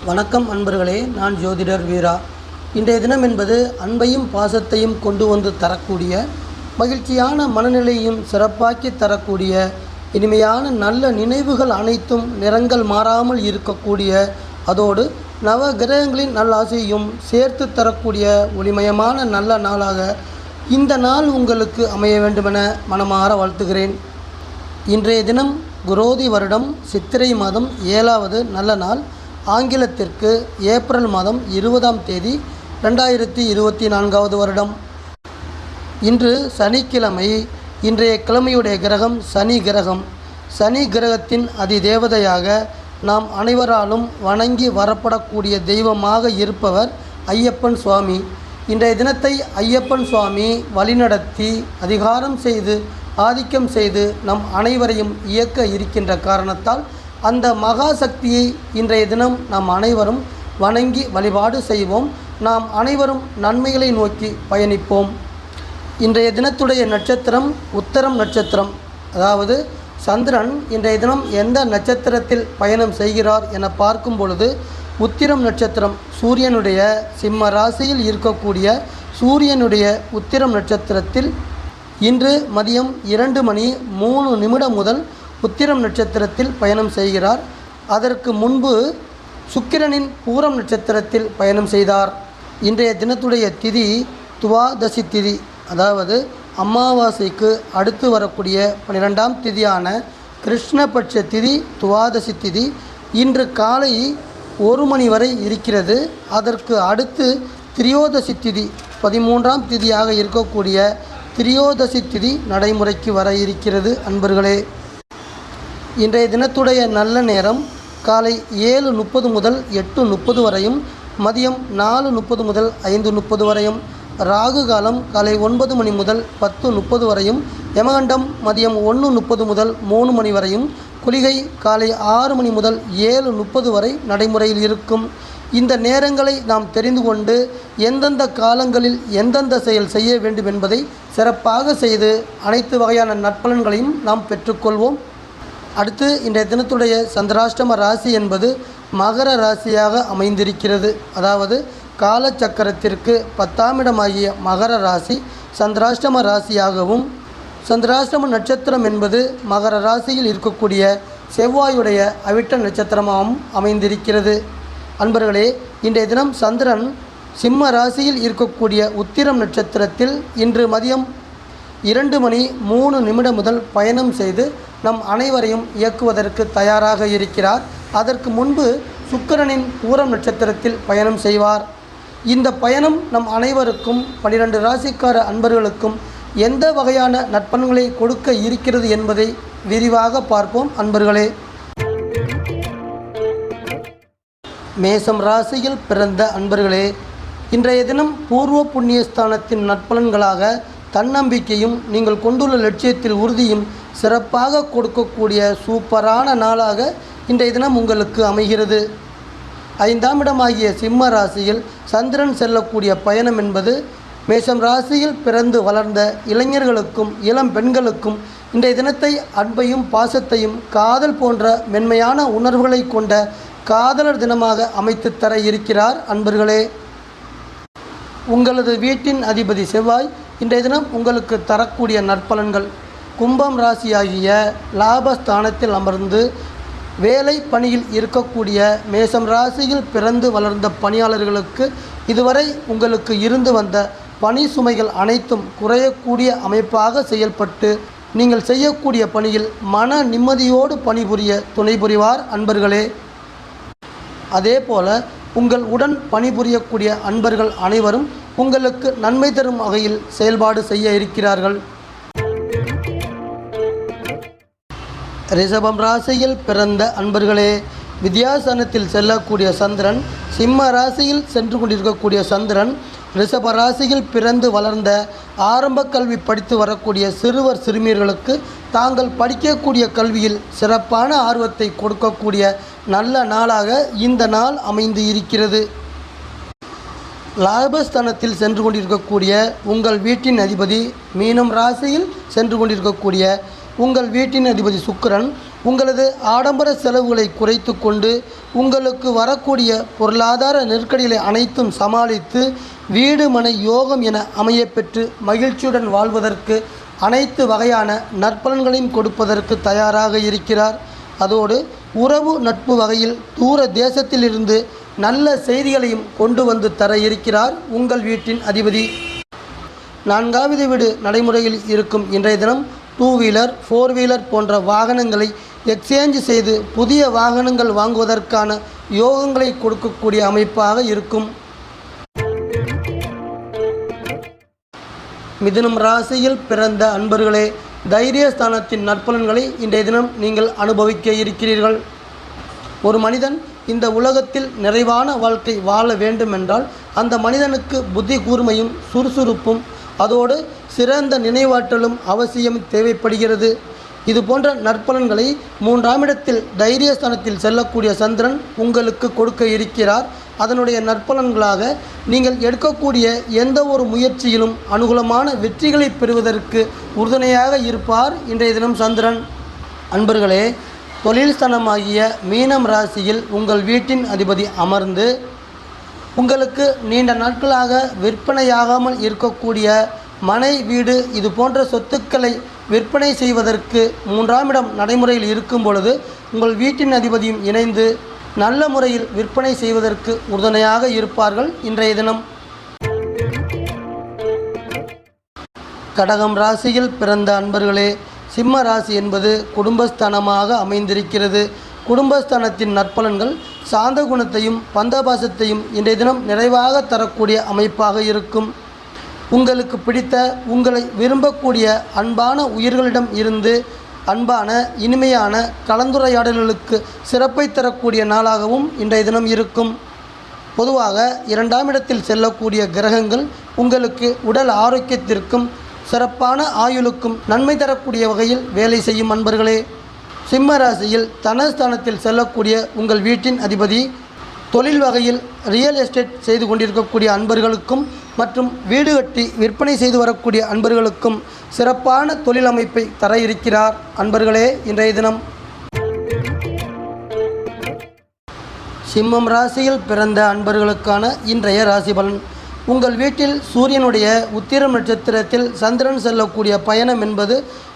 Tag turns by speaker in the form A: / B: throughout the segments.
A: வணக்கம் அன்பர்களே, நான் ஜோதிடர் வீரா. இன்றைய தினம் என்பது அன்பையும் பாசத்தையும் கொண்டு வந்து தரக்கூடிய, மகிழ்ச்சியான மனநிலையும் சிறப்பாக்கி தரக்கூடிய, இனிமையான நல்ல நினைவுகள் அனைத்தும் நிறங்கள் மாறாமல் இருக்கக்கூடிய, அதோடு நவ கிரகங்களின் நல்லாசையும் சேர்த்து தரக்கூடிய ஒளிமயமான நல்ல நாளாக இந்த நாள் உங்களுக்கு அமைய வேண்டுமென மனமாற வாழ்த்துகிறேன். இன்றைய தினம் குரோதி வருடம் சித்திரை மாதம் 7வது நல்ல நாள். ஆங்கிலத்திற்கு ஏப்ரல் மாதம் 20ஆம் தேதி 2024வது வருடம். இன்று சனிக்கிழமை. இன்றைய கிழமையுடைய கிரகம் சனி கிரகம். சனி கிரகத்தின் அதிதேவதையாக நாம் அனைவராலும் வணங்கி வரப்படக்கூடிய தெய்வமாக இருப்பவர் ஐயப்பன் சுவாமி. இன்றைய தினத்தை ஐயப்பன் சுவாமி வழிநடத்தி அதிகாரம் செய்து ஆதிக்கம் செய்து நம் அனைவரையும் இயக்க இருக்கின்ற காரணத்தால் அந்த மகா சக்தியை இன்றைய தினம் நாம் அனைவரும் வணங்கி வழிபாடு செய்வோம். நாம் அனைவரும் நன்மைகளை நோக்கி பயணிப்போம். இன்றைய தினத்துடைய நட்சத்திரம் உத்தரம் நட்சத்திரம். அதாவது சந்திரன் இன்றைய தினம் எந்த நட்சத்திரத்தில் பயணம் செய்கிறார் என பார்க்கும் பொழுது உத்திரம் நட்சத்திரம், சூரியனுடைய சிம்ம ராசியில் இருக்கக்கூடிய சூரியனுடைய உத்திரம் நட்சத்திரத்தில் இன்று மதியம் 2:03 முதல் உத்திரம் நட்சத்திரத்தில் பயணம் செய்கிறார். அதற்கு முன்பு சுக்கிரனின் பூரம் நட்சத்திரத்தில் பயணம் செய்தார். இன்றைய தினத்துடைய திதி துவாதசி திதி. அதாவது அமாவாசைக்கு அடுத்து வரக்கூடிய 12ஆம் திதியான கிருஷ்ணபட்ச திதி துவாதசி திதி இன்று காலை 1 மணி வரை இருக்கிறது. அதற்கு அடுத்து திரியோதசி திதி 13ஆம் திதியாக இருக்கக்கூடிய திரியோதசி திதி நடைமுறைக்கு வர இருக்கிறது. அன்பர்களே, இன்றைய தினத்துடைய நல்ல நேரம் காலை 7:30 முதல் 8:30 வரையும், மதியம் 4:30 முதல் 5:30 வரையும், ராகு காலம் காலை 9 மணி முதல் 10:30 வரையும், யமகண்டம் மதியம் 1:30 முதல் 3 மணி வரையும், குளிகை காலை 6 மணி முதல் 7:30 வரை நடைமுறையில் இருக்கும். இந்த நேரங்களை நாம் தெரிந்து கொண்டு எந்தெந்த காலங்களில் எந்தெந்த செயல் செய்ய வேண்டும் என்பதை சிறப்பாக செய்து அனைத்து வகையான நற்பலன்களையும் நாம் பெற்றுக்கொள்வோம். அடுத்து இன்றைய தினத்துடைய சந்திராஷ்டம ராசி என்பது மகர ராசியாக அமைந்திருக்கிறது. அதாவது காலச்சக்கரத்திற்கு 10ஆம் இடமாகிய மகர ராசி சந்திராஷ்டம ராசியாகவும், சந்திராஷ்டம நட்சத்திரம் என்பது மகர ராசியில் இருக்கக்கூடிய செவ்வாயுடைய அவிட்ட நட்சத்திரமாகவும் அமைந்திருக்கிறது. அன்பர்களே, இன்றைய தினம் சந்திரன் சிம்ம ராசியில் இருக்கக்கூடிய உத்திரம் நட்சத்திரத்தில் இன்று மதியம் 2:03 முதல் பயணம் செய்து நம் அனைவரையும் இயக்குவதற்கு தயாராக இருக்கிறார். அதற்கு முன்பு சுக்கிரனின் பூரம் நட்சத்திரத்தில் பயணம் செய்வார். இந்த பயணம் நம் அனைவருக்கும் 12 ராசிக்கார அன்பர்களுக்கும் எந்த வகையான நற்பலன்களை கொடுக்க இருக்கிறது என்பதை விரிவாக பார்ப்போம். அன்பர்களே, மேசம் ராசியில் பிறந்த அன்பர்களே, இன்றைய தினம் பூர்வ புண்ணியஸ்தானத்தின் நற்பலன்களாக தன்னம்பிக்கையும் நீங்கள் கொண்டுள்ள லட்சியத்தில் உறுதியும் சிறப்பாக கொடுக்கக்கூடிய சூப்பரான நாளாக இன்றைய தினம் உங்களுக்கு அமைகிறது. 5ஆம் இடமாகிய சிம்ம ராசியில் சந்திரன் செல்லக்கூடிய பயணம் என்பது மேசம் ராசியில் பிறந்து வளர்ந்த இளைஞர்களுக்கும் இளம் பெண்களுக்கும் இன்றைய தினத்தை அன்பையும் பாசத்தையும் காதல் போன்ற மென்மையான உணர்வுகளை கொண்ட காதலர் தினமாக அமைத்து தர இருக்கிறார். அன்பர்களே, உங்களது வீட்டின் அதிபதி செவ்வாய் இன்றைய தினம் உங்களுக்கு தரக்கூடிய நற்பலன்கள். கும்பம் ராசியாகிய லாபஸ்தானத்தில் அமர்ந்து வேலை பணியில் இருக்கக்கூடிய மேசம் ராசியில் பிறந்து வளர்ந்த பணியாளர்களுக்கு இதுவரை உங்களுக்கு இருந்து வந்த பணி சுமைகள் அனைத்தும் குறையக்கூடிய அமைப்பாக செயல்பட்டு நீங்கள் செய்யக்கூடிய பணியில் மன நிம்மதியோடு பணிபுரிய துணை புரிவார். அன்பர்களே, அதே போல உங்கள் உடன் பணிபுரியக்கூடிய அன்பர்கள் அனைவரும் உங்களுக்கு நன்மை தரும் வகையில் செயல்பாடு செய்ய இருக்கிறார்கள். ரிஷபம் ராசியில் பிறந்த அன்பர்களே, வித்யாசனத்தில் செல்லக்கூடிய சந்திரன், சிம்ம ராசியில் சென்று கொண்டிருக்கக்கூடிய சந்திரன், ரிஷப ராசியில் பிறந்து வளர்ந்த ஆரம்ப கல்வி படித்து வரக்கூடிய சிறுவர் சிறுமியர்களுக்கு தாங்கள் படிக்கக்கூடிய கல்வியில் சிறப்பான ஆர்வத்தை கொடுக்கக்கூடிய நல்ல நாளாக இந்த நாள் அமைந்து இருக்கிறது. லாபஸ்தானத்தில் சென்று கொண்டிருக்கக்கூடிய உங்கள் வீட்டின் அதிபதி மீனம் ராசியில் சென்று கொண்டிருக்கக்கூடிய உங்கள் வீட்டின் அதிபதி சுக்கிரன் உங்களது ஆடம்பர செலவுகளை குறைத்து கொண்டு உங்களுக்கு வரக்கூடிய பொருளாதார நெருக்கடிகளை அனைத்தும் சமாளித்து வீடு மனை யோகம் என அமையப்பெற்று மகிழ்ச்சியுடன் வாழ்வதற்கு அனைத்து வகையான நற்பலன்களையும் கொடுப்பதற்கு தயாராக இருக்கிறார். அதோடு உறவு நட்பு வகையில் தூர தேசத்திலிருந்து நல்ல செய்திகளையும் கொண்டு வந்து தர இருக்கிறார் உங்கள் வீட்டின் அதிபதி. 4வது வீடு நடைமுறையில் இருக்கும் இன்றைய தினம் 2 வீலர் 4 வீலர் போன்ற வாகனங்களை எக்ஸ்சேஞ்ச் செய்து புதிய வாகனங்கள் வாங்குவதற்கான யோகங்களை கொடுக்கக்கூடிய அமைப்பாக இருக்கும். மிதுனம் ராசியில் பிறந்த அன்பர்களே, தைரியஸ்தானத்தின் நற்பலன்களை இன்றைய தினம் நீங்கள் அனுபவிக்க இருக்கிறீர்கள். ஒரு மனிதன் இந்த உலகத்தில் நிறைவான வாழ்க்கை வாழ வேண்டுமென்றால் அந்த மனிதனுக்கு புத்தி கூர்மையும் சுறுசுறுப்பும் அதோடு சிறந்த நினைவாற்றலும் அவசியம் தேவைப்படுகிறது. இது போன்ற நற்பலன்களை 3ஆம் இடத்தில் தைரியஸ்தானத்தில் செல்லக்கூடிய சந்திரன் உங்களுக்கு கொடுக்க இருக்கிறார். அதனுடைய நற்பலன்களாக நீங்கள் எடுக்கக்கூடிய எந்த ஒரு முயற்சியிலும் அனுகூலமான வெற்றிகளை பெறுவதற்கு உறுதுணையாக இருப்பார் இன்றைய தினம் சந்திரன். அன்பர்களே, தொழில் ஸ்தானமாகிய மீனம் ராசியில் உங்கள் வீட்டின் அதிபதி அமர்ந்து உங்களுக்கு நீண்ட நாட்களாக விற்பனையாகாமல் இருக்கக்கூடிய மனை வீடு இது போன்ற சொத்துக்களை விற்பனை செய்வதற்கு 3ஆம் இடம் நடைமுறையில் இருக்கும் பொழுது உங்கள் வீட்டின் அதிபதியும் இணைந்து நல்ல முறையில் விற்பனை செய்வதற்கு உறுதுணையாக இருப்பார்கள் இன்றைய தினம். கடகம் ராசியில் பிறந்த அன்பர்களே, சிம்ம ராசி என்பது குடும்பஸ்தானமாக அமைந்திருக்கிறது. குடும்பஸ்தானத்தின் நற்பலன்கள் சாந்த குணத்தையும் பந்தபாசத்தையும் இன்றைய தினம் நிறைவாக தரக்கூடிய அமைப்பாக இருக்கும். உங்களுக்கு பிடித்த உங்களை விரும்பக்கூடிய அன்பான உயிர்களிடம் இருந்து அன்பான இனிமையான கலந்துரையாடல்களுக்கு சிறப்பை தரக்கூடிய நாளாகவும் இன்றைய தினம் இருக்கும். பொதுவாக 2ஆம் இடத்தில் செல்லக்கூடிய கிரகங்கள் உங்களுக்கு உடல் ஆரோக்கியத்திற்கும் சிறப்பான ஆயுளுக்கும் நன்மை தரக்கூடிய வகையில் வேலை செய்யும் அன்பர்களே. சிம்ம ராசியில் தனஸ்தானத்தில் செல்லக்கூடிய உங்கள் வீட்டின் அதிபதி தொழில் வகையில் ரியல் எஸ்டேட் செய்து கொண்டிருக்கக்கூடிய அன்பர்களுக்கும் மற்றும் வீடு கட்டி விற்பனை செய்து வரக்கூடிய அன்பர்களுக்கும் சிறப்பான தொழில் அமைப்பை தர இருக்கிறார் அன்பர்களே. இன்றைய தினம் சிம்மம் ராசியில் பிறந்த அன்பர்களுக்கான இன்றைய ராசி பலன். உங்கள் வீட்டில் சூரியனுடைய உத்திரம் நட்சத்திரத்தில் சந்திரன் செல்லக்கூடிய பயணம் என்பது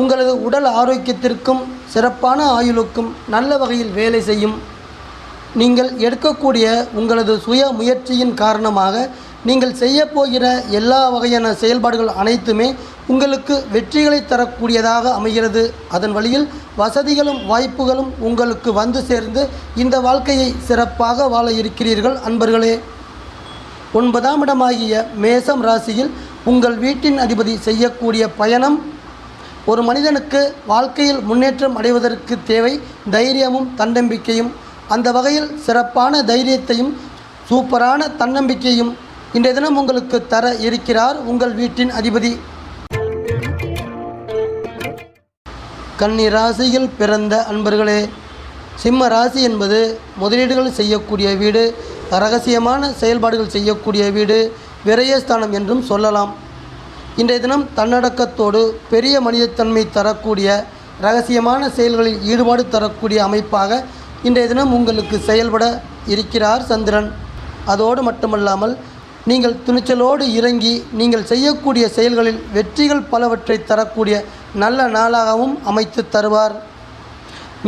A: உங்களது உடல் ஆரோக்கியத்திற்கும் சிறப்பான ஆயுளுக்கும் நல்ல வகையில் வேலை செய்யும். நீங்கள் எடுக்கக்கூடிய உங்களது சுய முயற்சியின் காரணமாக நீங்கள் செய்யப்போகிற எல்லா வகையான செயல்பாடுகள் அனைத்துமே உங்களுக்கு வெற்றிகளை தரக்கூடியதாக அமைகிறது. அதன் வழியில் வசதிகளும் வாய்ப்புகளும் உங்களுக்கு வந்து சேர்ந்து இந்த வாழ்க்கையை சிறப்பாக வாழ இருக்கிறீர்கள் அன்பர்களே. 9ஆம் இடமாகிய மேசம் ராசியில் உங்கள் வீட்டின் அதிபதி செய்யக்கூடிய பயணம் ஒரு மனிதனுக்கு வாழ்க்கையில் முன்னேற்றம் அடைவதற்கு தேவை தைரியமும் தன்னம்பிக்கையும். அந்த வகையில் சிறப்பான தைரியத்தையும் சூப்பரான தன்னம்பிக்கையும் இன்றைய தினம் உங்களுக்கு தர இருக்கிறார் உங்கள் வீட்டின் அதிபதி. கன்னி ராசியில் பிறந்த அன்பர்களே, சிம்ம ராசி என்பது முதலீடுகள் செய்யக்கூடிய வீடு, இரகசியமான செயல்பாடுகள் செய்யக்கூடிய வீடு, விரயஸ்தானம் என்றும் சொல்லலாம். இன்றைய தினம் தன்னடக்கத்தோடு பெரிய மனிதத்தன்மை தரக்கூடிய இரகசியமான செயல்களில் ஈடுபாடு தரக்கூடிய அமைப்பாக இன்றைய தினம் உங்களுக்கு செயல்பட இருக்கிறார் சந்திரன். அதோடு மட்டுமல்லாமல் நீங்கள் துணிச்சலோடு இறங்கி நீங்கள் செய்யக்கூடிய செயல்களில் வெற்றிகள் பலவற்றை தரக்கூடிய நல்ல நாளாகவும் அமைத்து தருவார்.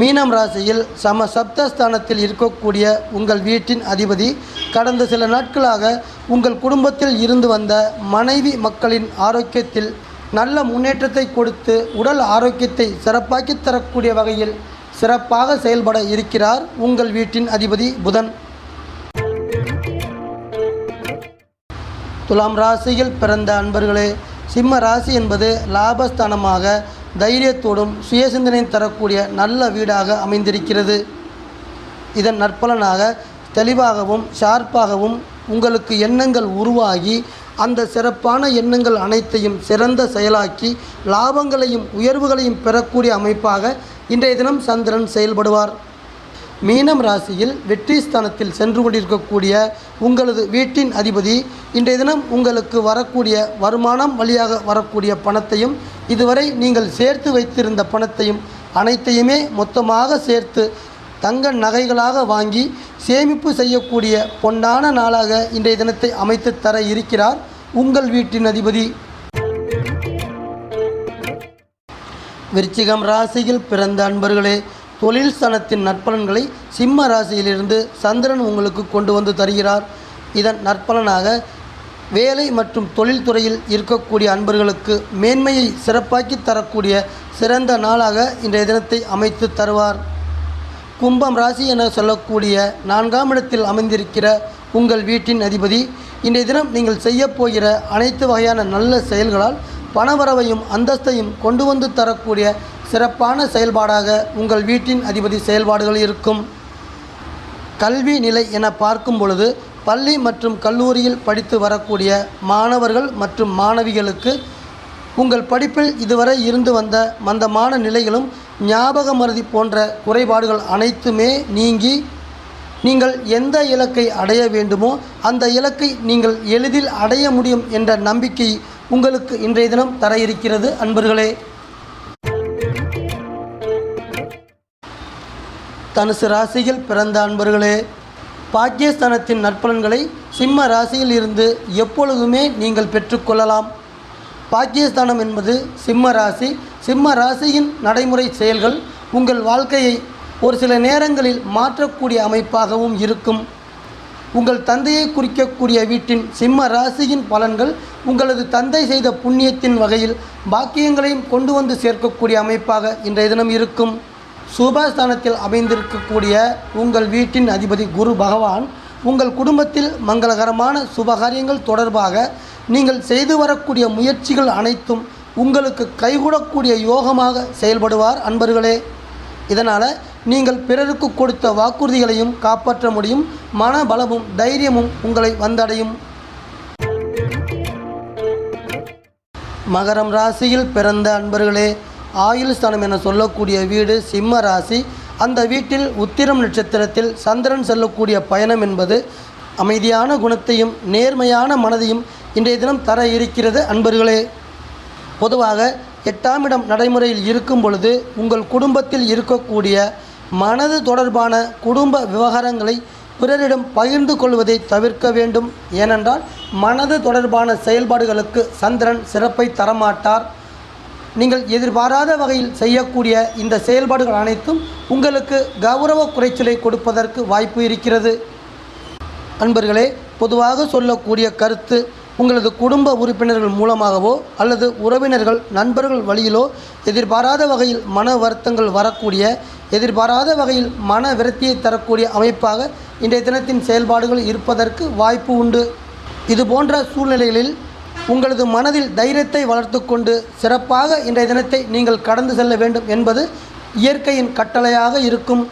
A: மீனம் ராசியில் சப்தஸ்தானத்தில் இருக்கக்கூடிய உங்கள் வீட்டின் அதிபதி கடந்த சில நாட்களாக உங்கள் குடும்பத்தில் இருந்து வந்த மனைவி மக்களின் ஆரோக்கியத்தில் நல்ல முன்னேற்றத்தை கொடுத்து உடல் ஆரோக்கியத்தை சிறப்பாக்கி தரக்கூடிய வகையில் சிறப்பாக செயல்பட இருக்கிறார் உங்கள் வீட்டின் அதிபதி புதன். துலாம் ராசியில் பிறந்த அன்பர்களே, சிம்ம ராசி என்பது லாபஸ்தானமாக தைரியத்தோடும் சுயசிந்தனை தரக்கூடிய நல்ல வீடாக அமைந்திருக்கிறது. இதன் நற்பலனாக தெளிவாகவும் ஷார்ப்பாகவும் உங்களுக்கு எண்ணங்கள் உருவாகி அந்த சிறப்பான எண்ணங்கள் அனைத்தையும் சிறந்த செயலாக்கி லாபங்களையும் உயர்வுகளையும் பெறக்கூடிய அமைப்பாக இன்றைய தினம் சந்திரன் செயல்படுவார். மீனம் ராசியில் வெற்றி ஸ்தானத்தில் சென்று கொண்டிருக்கக்கூடிய உங்களது வீட்டின் அதிபதி இன்றைய தினம் உங்களுக்கு வரக்கூடிய வருமானம் வழியாக வரக்கூடிய பணத்தையும் இதுவரை நீங்கள் சேர்த்து வைத்திருந்த பணத்தையும் அனைத்தையுமே மொத்தமாக சேர்த்து தங்க நகைகளாக வாங்கி சேமிப்பு செய்யக்கூடிய பொன்னான நாளாக இன்றைய தினத்தை அமைத்து தர இருக்கிறார் உங்கள் வீட்டின் அதிபதி. விருச்சிகம் ராசியில் பிறந்த அன்பர்களே, தொழில் ஸ்தானத்தின் நற்பலன்களை சிம்ம ராசியிலிருந்து சந்திரன் உங்களுக்கு கொண்டு வந்து தருகிறார். இதன் நற்பலனாக வேலை மற்றும் தொழில்துறையில் இருக்கக்கூடிய அன்பர்களுக்கு மேன்மையை சிறப்பாக்கி தரக்கூடிய சிறந்த நாளாக இன்றைய தினத்தை அமைத்து தருவார். கும்பம் ராசி என சொல்லக்கூடிய 4ஆம் இடத்தில் அமைந்திருக்கிற உங்கள் வீட்டின் அதிபதி இன்றைய தினம் நீங்கள் செய்யப்போகிற அனைத்து வகையான நல்ல செயல்களால் பணவரவையும் அந்தஸ்தையும் கொண்டு வந்து தரக்கூடிய சிறப்பான செயல்பாடாக உங்கள் வீட்டின் அதிபதி செயல்பாடுகள் இருக்கும். கல்வி நிலை என பார்க்கும் பொழுது பள்ளி மற்றும் கல்லூரியில் படித்து வரக்கூடிய மாணவர்கள் மற்றும் மாணவிகளுக்கு உங்கள் படிப்பில் இதுவரை இருந்து வந்த மந்தமான நிலைகளும் ஞாபக மறதி போன்ற குறைபாடுகள் அனைத்துமே நீங்கி நீங்கள் எந்த இலக்கை அடைய வேண்டுமோ அந்த இலக்கை நீங்கள் எளிதில் அடைய முடியும் என்ற நம்பிக்கை உங்களுக்கு இன்றைய தினம் தர இருக்கிறது அன்பர்களே. தனுசு ராசியில் பிறந்த அன்பர்களே, பாக்கியஸ்தானத்தின் நற்பலன்களை சிம்ம ராசியில் இருந்து எப்பொழுதுமே நீங்கள் பெற்றுக்கொள்ளலாம். பாக்கியஸ்தானம் என்பது சிம்ம ராசி. சிம்ம ராசியின் நடைமுறை செயல்கள் உங்கள் வாழ்க்கையை ஒரு சில நேரங்களில் மாற்றக்கூடிய அமைப்பாகவும் இருக்கும். உங்கள் தந்தையை குறிக்கக்கூடிய வீட்டின் சிம்ம ராசியின் பலன்கள் உங்களது தந்தை செய்த புண்ணியத்தின் வகையில் பாக்கியங்களையும் கொண்டு வந்து சேர்க்கக்கூடிய அமைப்பாக இன்றைய தினம் இருக்கும். சுபஸ்தானத்தில் அமைந்திருக்கக்கூடிய உங்கள் வீட்டின் அதிபதி குரு பகவான் உங்கள் குடும்பத்தில் மங்களகரமான சுபகாரியங்கள் தொடர்பாக நீங்கள் செய்து வரக்கூடிய முயற்சிகள் அனைத்தும் உங்களுக்கு கைகூடக்கூடிய யோகமாக செயல்படுவார் அன்பர்களே. இதனால் நீங்கள் பிறருக்கு கொடுத்த வாக்குறுதிகளையும் காப்பாற்ற முடியும். மனபலமும் தைரியமும் உங்களை வந்தடையும். மகரம் ராசியில் பிறந்த அன்பர்களே, ஆயுள் ஸ்தானம் என சொல்லக்கூடிய வீடு சிம்ம ராசி. அந்த வீட்டில் உத்திரம் நட்சத்திரத்தில் சந்திரன் செல்லக்கூடிய பயணம் என்பது அமைதியான குணத்தையும் நேர்மையான மனதையும் இன்றைய தினம் தர இருக்கிறது அன்பர்களே. பொதுவாக 8ஆம் இடம் நடைமுறையில் இருக்கும் பொழுது உங்கள் குடும்பத்தில் இருக்கக்கூடிய மனது தொடர்பான குடும்ப விவகாரங்களை பிறரிடம் பகிர்ந்து கொள்வதை தவிர்க்க வேண்டும். ஏனென்றால் மனது தொடர்பான செயல்பாடுகளுக்கு சந்திரன் சிறப்பை தரமாட்டார். நீங்கள் எதிர்பாராத வகையில் செய்யக்கூடிய இந்த செயல்பாடுகள் அனைத்தும் உங்களுக்கு கௌரவ குறைச்சலை கொடுப்பதற்கு வாய்ப்பு இருக்கிறது. அன்பர்களே, பொதுவாக சொல்லக்கூடிய கருத்து, உங்களது குடும்ப உறுப்பினர்கள் மூலமாகவோ அல்லது உறவினர்கள் நண்பர்கள் வழியிலோ எதிர்பாராத வகையில் மன வருத்தங்கள் வரக்கூடிய, எதிர்பாராத வகையில் மன விரக்தியை தரக்கூடிய அமைப்பாக இன்றைய தினத்தின் செயல்பாடுகள் இருப்பதற்கு வாய்ப்பு உண்டு. இது போன்ற சூழ்நிலைகளில் உங்களது மனதில் தைரியத்தை வளர்த்து கொண்டு சிறப்பாக இன்றைய தினத்தை நீங்கள் கடந்து செல்ல வேண்டும் என்பது இயற்கையின் கட்டளையாக இருக்கும்.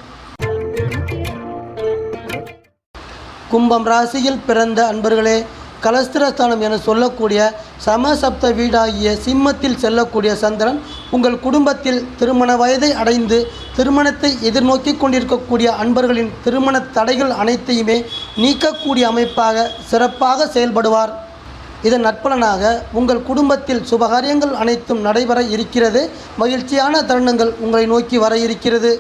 A: கும்பம் ராசியில் பிறந்த அன்பர்களே, கலஸ்திரஸ்தானம் என சொல்லக்கூடிய சமசப்த வீடாகிய சிம்மத்தில் செல்லக்கூடிய சந்திரன் உங்கள் குடும்பத்தில் திருமண வயதை அடைந்து திருமணத்தை எதிர்நோக்கி கொண்டிருக்கக்கூடிய அன்பர்களின் திருமண தடைகள் அனைத்தையுமே நீக்கக்கூடிய அமைப்பாக சிறப்பாக செயல்படுவார். இதன் நற்பலனாக உங்கள் குடும்பத்தில் சுபகாரியங்கள் அனைத்தும் நடைபெற இருக்கிறது. மகிழ்ச்சியான தருணங்கள் உங்களை நோக்கி வர இருக்கிறது.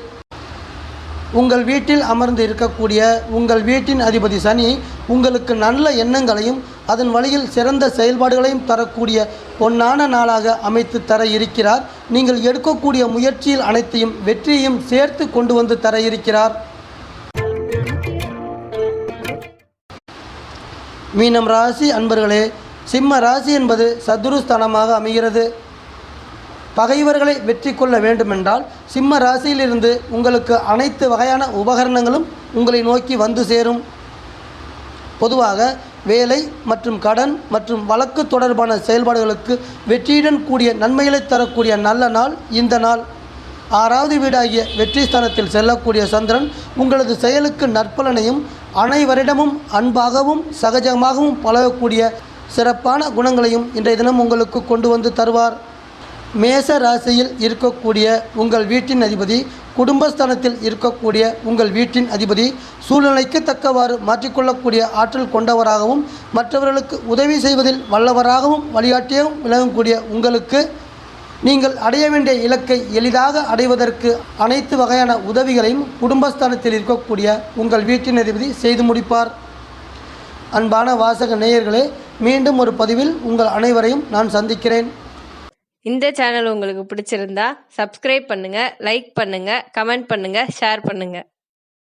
A: உங்கள் வீட்டில் அமர்ந்து இருக்கக்கூடிய உங்கள் வீட்டின் அதிபதி சனி உங்களுக்கு நல்ல எண்ணங்களையும் அதன் வழியில் சிறந்த செயல்பாடுகளையும் தரக்கூடிய பொன்னான நாளாக அமைத்து தர இருக்கிறார். நீங்கள் எடுக்கக்கூடிய முயற்சியில் அனைத்தையும் வெற்றியையும் சேர்த்து கொண்டு வந்து தர இருக்கிறார். மீனம் ராசி அன்பர்களே, சிம்ம ராசி என்பது சத்துருஸ்தானமாக அமைகிறது. பகைவர்களை வெற்றி கொள்ள வேண்டுமென்றால் சிம்ம ராசியிலிருந்து உங்களுக்கு அனைத்து வகையான உபகரணங்களும் உங்களை நோக்கி வந்து சேரும். பொதுவாக வேலை மற்றும் கடன் மற்றும் வழக்கு தொடர்பான செயல்பாடுகளுக்கு வெற்றியுடன் கூடிய நன்மைகளை தரக்கூடிய நல்ல நாள் இந்த நாள். 6வது வீடாகிய வெற்றி ஸ்தானத்தில் செல்லக்கூடிய சந்திரன் உங்களது செயலுக்கு நற்பலனையும் அனைவரிடமும் அன்பாகவும் சகஜமாகவும் பழகக்கூடிய சிறப்பான குணங்களையும் இன்றைய தினம் உங்களுக்கு கொண்டு வந்து தருவார். மேச ராசியில் இருக்கக்கூடிய உங்கள் வீட்டின் அதிபதி குடும்பஸ்தானத்தில் இருக்கக்கூடிய உங்கள் வீட்டின் அதிபதி சூழ்நிலைக்கு தக்கவாறு மாற்றிக்கொள்ளக்கூடிய ஆற்றல் கொண்டவராகவும் மற்றவர்களுக்கு உதவி செய்வதில் வல்லவராகவும் வழிகாட்டியாகவும் விளங்கக்கூடிய உங்களுக்கு நீங்கள் அடைய வேண்டிய இலக்கை எளிதாக அடைவதற்கு அனைத்து வகையான உதவிகளையும் குடும்பஸ்தானத்தில் இருக்கக்கூடிய உங்கள் வீட்டின் அதிபதி செய்து முடிப்பார். அன்பான வாசக நேயர்களே, மீண்டும் ஒரு பதிவில் உங்கள் அனைவரையும் நான் சந்திக்கிறேன்.
B: இந்த சேனல் உங்களுக்கு பிடிச்சிருந்தா சப்ஸ்கிரைப் பண்ணுங்க, லைக் பண்ணுங்க, கமெண்ட் பண்ணுங்க, ஷேர் பண்ணுங்க.